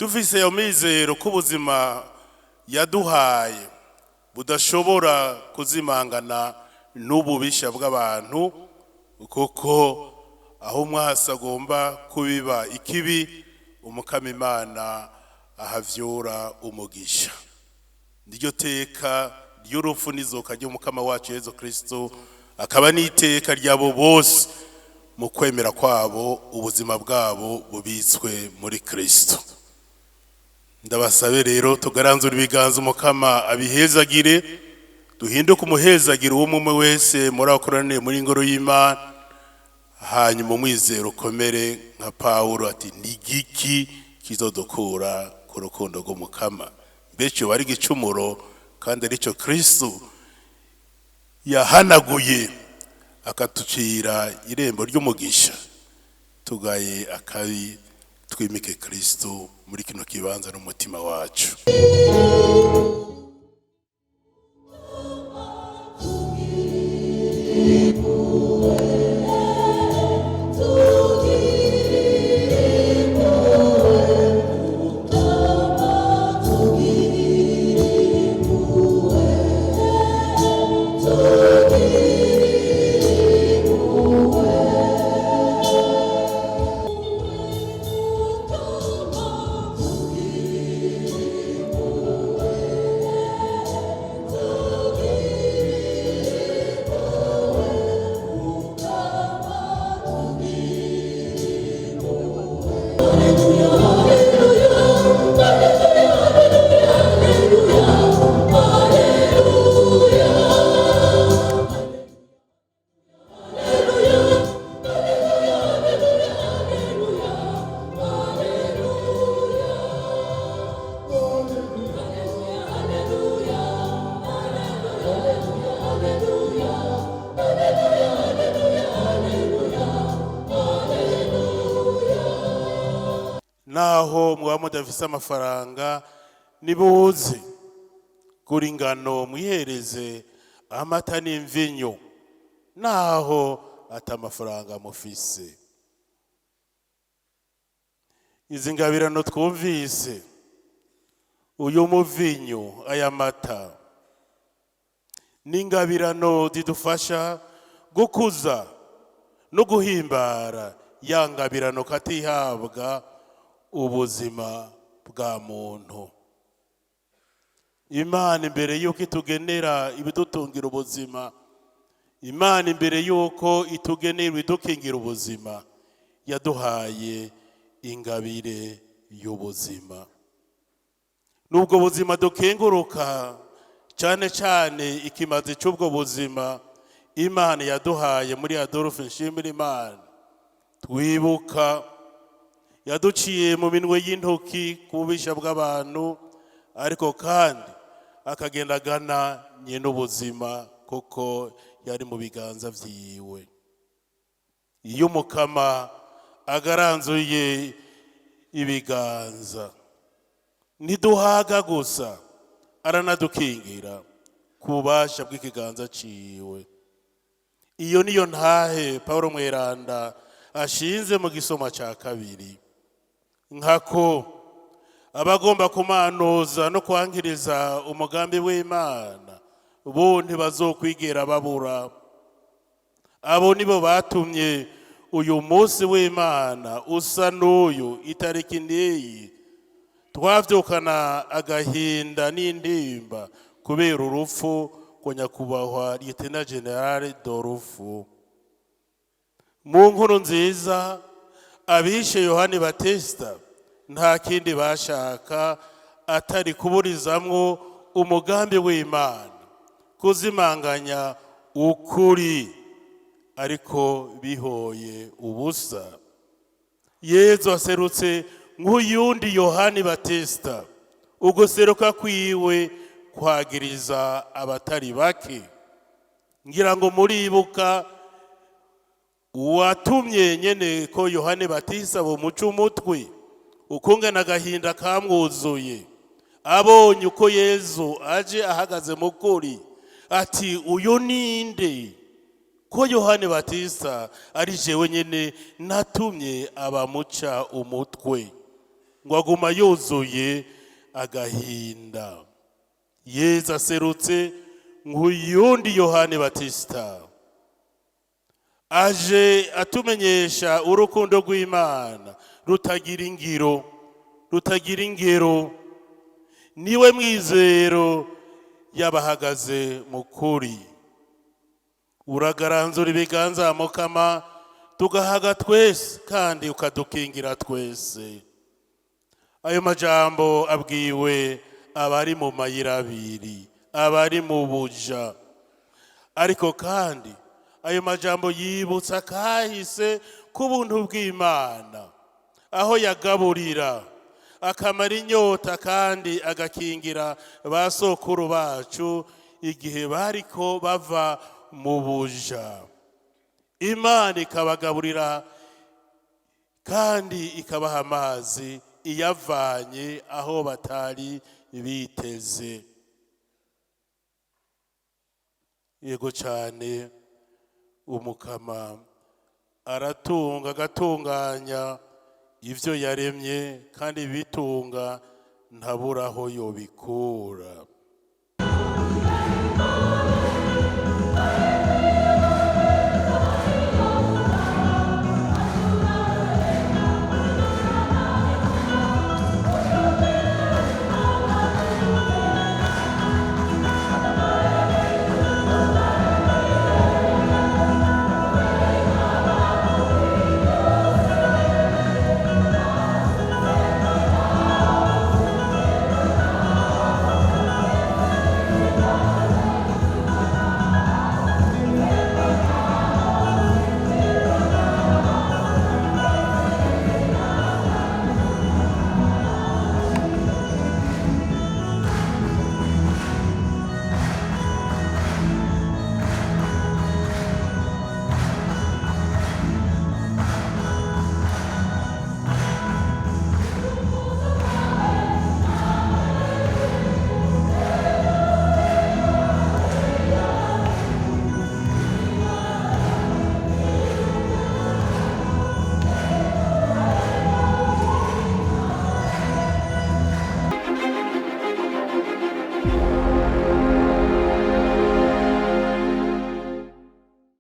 dufise yo mizero ko ubuzima yaduhaye budashobora kuzimangana n'ububisha bw'abantu, kuko aho umwasi agomba kubiba ikibi umukama Imana ahavyura umugisha. Niryo teka ry'urupfu n'izuka ry'umukama wacu Yesu Kristo, akaba n'iteka ryabo bose mu kwemera kwabo ubuzima bwabo bubitswe muri Kristo. Ndabasabe rero tugaranzura ibiganza umukama abihezagire, duhinduke umuhezagire w'umwe wese muri akoraniye muri ingoro y'Imana, hanyuma umwizero ukomere nka Pawulo ati nigiki kizodukura ku rukundo rw'umukama. Mbese bari gicumuro kandi arico Kristo yahanaguye akatucira irembo ry'umugisha. Tugaye akabi twimike Kristo muri kino kibanza n'umutima wacu. Naho muba mudafise amafaranga nibuze kuri ingano mwihereze amata n'imvinyo, naho atamafaranga mufise. Izi ngabirano twumvise, uyu muvinyo, aya mata, n'ingabirano zidufasha gukuza no guhimbara ya ngabirano katihabwa ubuzima bwa muntu. Imana imbere yuko itugenera ibidutungira ubuzima, Imana imbere yuko itugenera ibidukingira ubuzima, yaduhaye ingabire y'ubuzima. Nubwo buzima dukenguruka cyane cyane ikimazi cy'ubwo buzima Imana yaduhaye muri Adolphe Nshimirimana, twibuka yaduciye mu minwe y'intoki kubisha bw'abantu, ariko kandi akagenda agana nyene ubuzima kuko yari mu biganza vyiwe. Iyo umukama agaranzuye ibiganza, ntiduhaga gusa, aranadukingira kubasha bw'ikiganza ciwe. Iyo niyo ntahe Paulo Mweranda ashinze mu gisoma ca kabiri. Nkako abagomba kumanuza no kwankiriza umugambi w'Imana bo ntibazokwigera babura. Abo nibo batumye uyu munsi w'Imana usa n'uyu itariki n'iyi twavyukana agahinda n'indimba kubera urupfu kwa Nyakubahwa Riyetena Jenerari Adolphe. Mu nkuru nziza abishe Yohani Batista nta kindi bashaka atari kuburizamwo umugambi w'Imana, kuzimanganya ukuri, ariko bihoye ubusa. Yezu aserutse nk'uyundi Yohani Batista, uguseruka kwiwe kwagiriza abatari bake. Ngira ngo muribuka uwatumye nyene ko Yohani Batista bumuca umutwe, ukungana agahinda kamwuzuye abonye uko Yezu aje ahagaze mu kuri, ati uyu ninde ko Yohani Batista ari jewe nyene natumye abamuca umutwe. ngo aguma yuzuye agahinda. Yezu aserutse nk'uyundi Yohane Batista, aje atumenyesha urukundo rw'Imana rutagira ingero, niwe mwizero y'abahagaze mu kuri. Uragaranzura ibiganza Mukama, tugahaga twese kandi ukadukingira twese. Ayo majambo abwiwe abari mu mayira abiri, abari mu buja, ariko kandi ayo majambo yibutsa kahise k'ubuntu bw'Imana, aho yagaburira akamara inyota kandi agakingira ba sokuru bacu igihe bariko bava mu buja. Imana ikabagaburira kandi ikabaha amazi iyavanye aho batari biteze. Yego cyane, Umukama aratunga agatunganya ivyo yaremye, kandi bitunga ntabura aho yobikura.